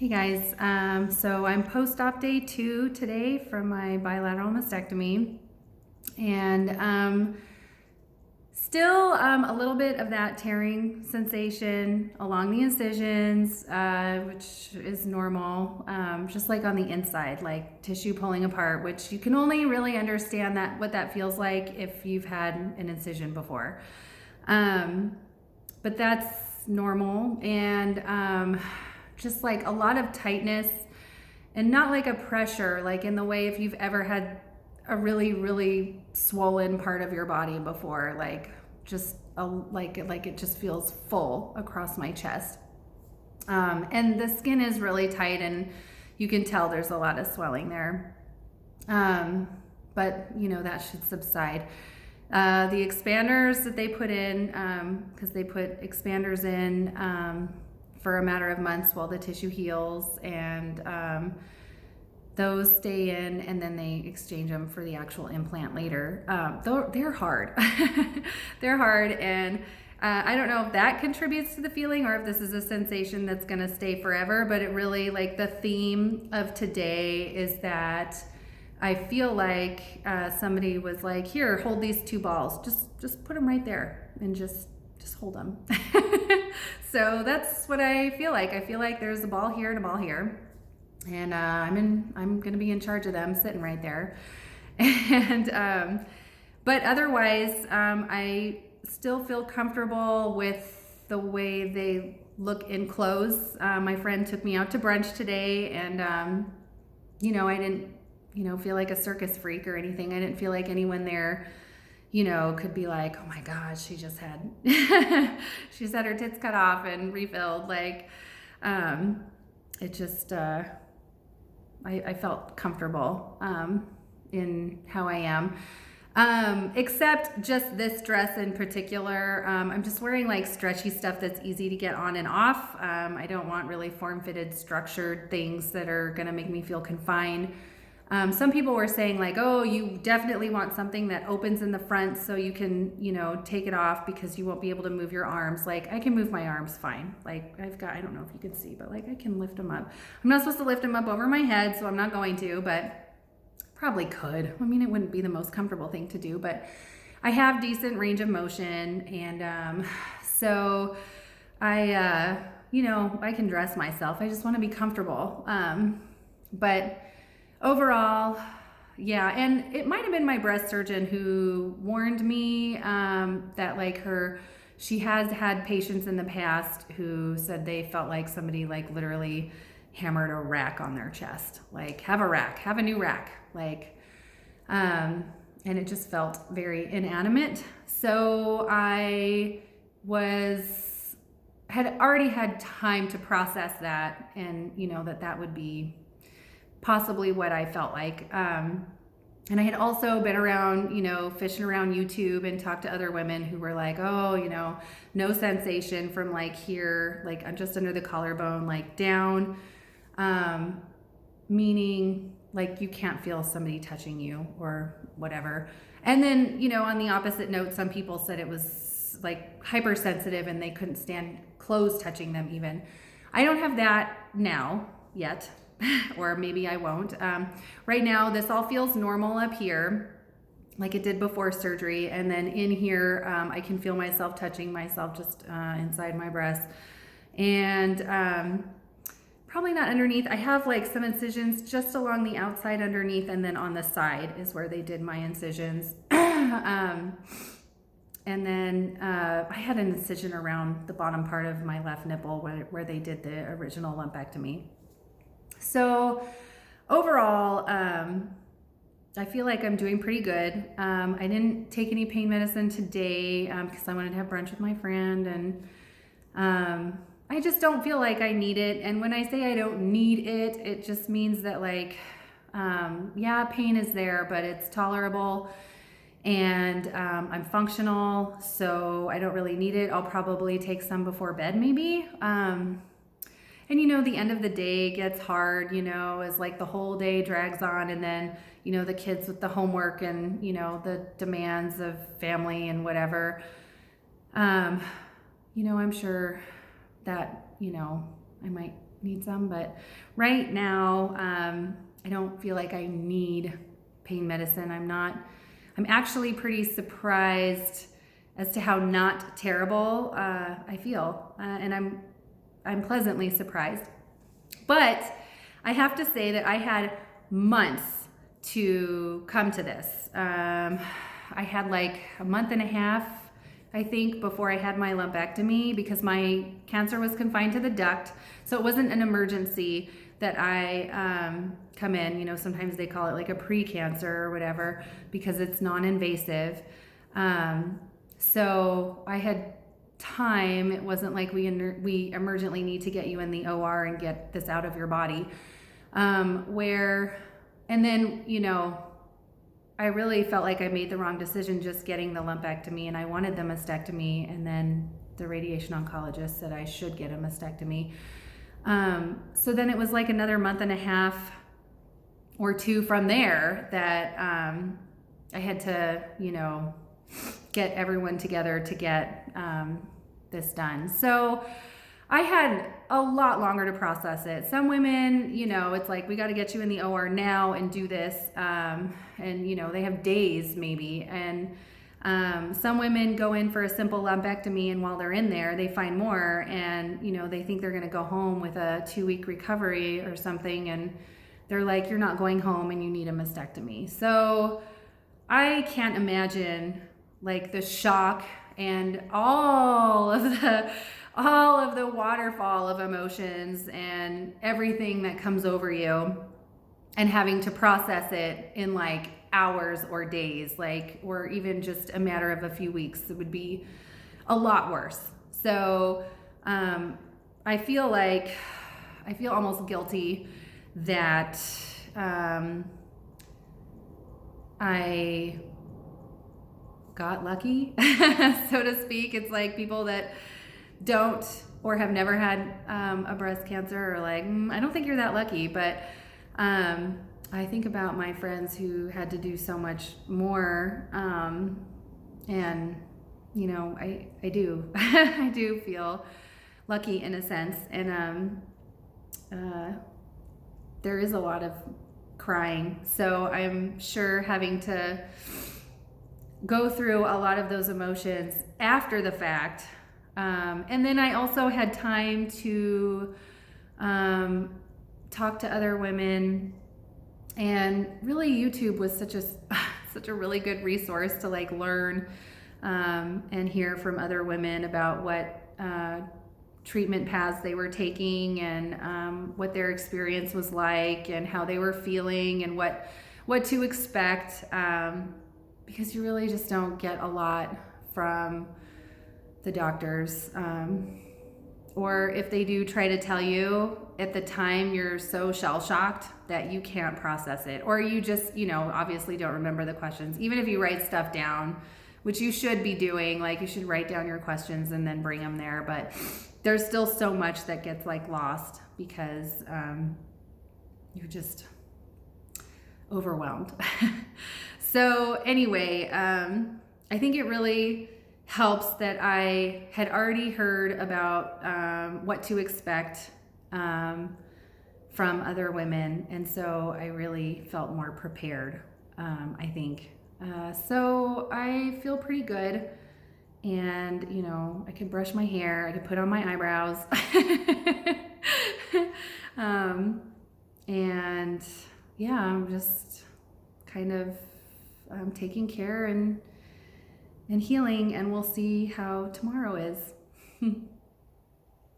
Hey guys, so I'm post-op day 2 today from my bilateral mastectomy, and still a little bit of that tearing sensation along the incisions, which is normal, just like on the inside, like tissue pulling apart, which you can only really understand what that feels like if you've had an incision before. But that's normal, and just like a lot of tightness, and not like a pressure, like in the way if you've ever had a really, really swollen part of your body before, like just like it just feels full across my chest. And the skin is really tight, and you can tell there's a lot of swelling there. But that should subside. The expanders that they put in, because they put expanders in for a matter of months while the tissue heals, and those stay in, and then they exchange them for the actual implant later. They're hard. They're hard, and I don't know if that contributes to the feeling or if this is a sensation that's going to stay forever, but it really, like, the theme of today is that I feel like somebody was like, here, hold these 2 balls, just put them right there and just hold them. So that's what I feel like. I feel like there's a ball here and a ball here, and I'm gonna be in charge of them sitting right there. And but otherwise, I still feel comfortable with the way they look in clothes. My friend took me out to brunch today, and I didn't feel like a circus freak or anything. I didn't feel like anyone there could be like, oh my God, she just had her tits cut off and refilled. Like, it just, I felt comfortable in how I am. Except just this dress in particular. I'm just wearing like stretchy stuff that's easy to get on and off. I don't want really form-fitted, structured things that are gonna make me feel confined. Some people were saying like, oh, you definitely want something that opens in the front so you can, take it off because you won't be able to move your arms. Like, I can move my arms fine. Like, I don't know if you can see, but like I can lift them up. I'm not supposed to lift them up over my head, so I'm not going to, but probably could. I mean, it wouldn't be the most comfortable thing to do, but I have decent range of motion, and so I can dress myself. I just want to be comfortable. But overall, yeah, and it might have been my breast surgeon who warned me that like she has had patients in the past who said they felt like somebody like literally hammered a rack on their chest. Like, have a new rack. Like, and it just felt very inanimate. So I had already had time to process that, and that would be possibly what I felt like. And I had also been around, fishing around YouTube and talked to other women who were like, oh, no sensation from like here, like just under the collarbone, like down, meaning like you can't feel somebody touching you or whatever. And then, on the opposite note, some people said it was like hypersensitive and they couldn't stand clothes touching them even. I don't have that now yet. Or maybe I won't. Right now, this all feels normal up here, like it did before surgery. And then in here, I can feel myself touching myself just inside my breast. And probably not underneath. I have like some incisions just along the outside underneath, and then on the side is where they did my incisions. And then I had an incision around the bottom part of my left nipple where they did the original lumpectomy. So overall, I feel like I'm doing pretty good. I didn't take any pain medicine today because I wanted to have brunch with my friend, and I just don't feel like I need it. And when I say I don't need it, it just means that like, yeah, pain is there, but it's tolerable, and I'm functional, so I don't really need it. I'll probably take some before bed maybe. And the end of the day gets hard, as like the whole day drags on, and then, the kids with the homework and, the demands of family and whatever. I'm sure that, I might need some, but right now, I don't feel like I need pain medicine. I'm actually pretty surprised as to how not terrible I feel, and I'm pleasantly surprised. But I have to say that I had months to come to this. I had like a month and a half, I think, before I had my lumpectomy because my cancer was confined to the duct. So it wasn't an emergency that I come in. You know, sometimes they call it like a pre-cancer or whatever because it's non-invasive. So I had time. It wasn't like we emergently need to get you in the OR and get this out of your body. And then, you know, I really felt like I made the wrong decision just getting the lumpectomy, and I wanted the mastectomy, and then the radiation oncologist said I should get a mastectomy. So then it was like another month and a half or two from there that I had to, you know, get everyone together to get this done. So I had a lot longer to process it. Some women, you know, it's like, we got to get you in the OR now and do this. And, you know, they have days maybe. And some women go in for a simple lumpectomy, and while they're in there, they find more, and, you know, they think they're going to go home with a 2-week recovery or something. And they're like, you're not going home and you need a mastectomy. So I can't imagine like the shock and all of the waterfall of emotions and everything that comes over you, and having to process it in like hours or days, like, or even just a matter of a few weeks. It would be a lot worse. So I feel almost guilty that I got lucky, so to speak. It's like people that don't or have never had a breast cancer are like, I don't think you're that lucky. But I think about my friends who had to do so much more, and, you know, I do I do feel lucky in a sense. And there is a lot of crying, so I'm sure having to go through a lot of those emotions after the fact. And then I also had time to talk to other women, and really YouTube was such a really good resource to like learn and hear from other women about what treatment paths they were taking, and what their experience was like, and how they were feeling, and what to expect, because you really just don't get a lot from the doctors, or if they do try to tell you at the time, you're so shell-shocked that you can't process it, or you just, you know, obviously don't remember the questions. Even if you write stuff down, which you should be doing, like you should write down your questions and then bring them there, but there's still so much that gets like lost because you're just overwhelmed. So anyway, I think it really helps that I had already heard about what to expect from other women, and so I really felt more prepared, I think. So I feel pretty good, and, you know, I can brush my hair, I can put on my eyebrows, and yeah, I'm just kind of taking care and healing, and we'll see how tomorrow is.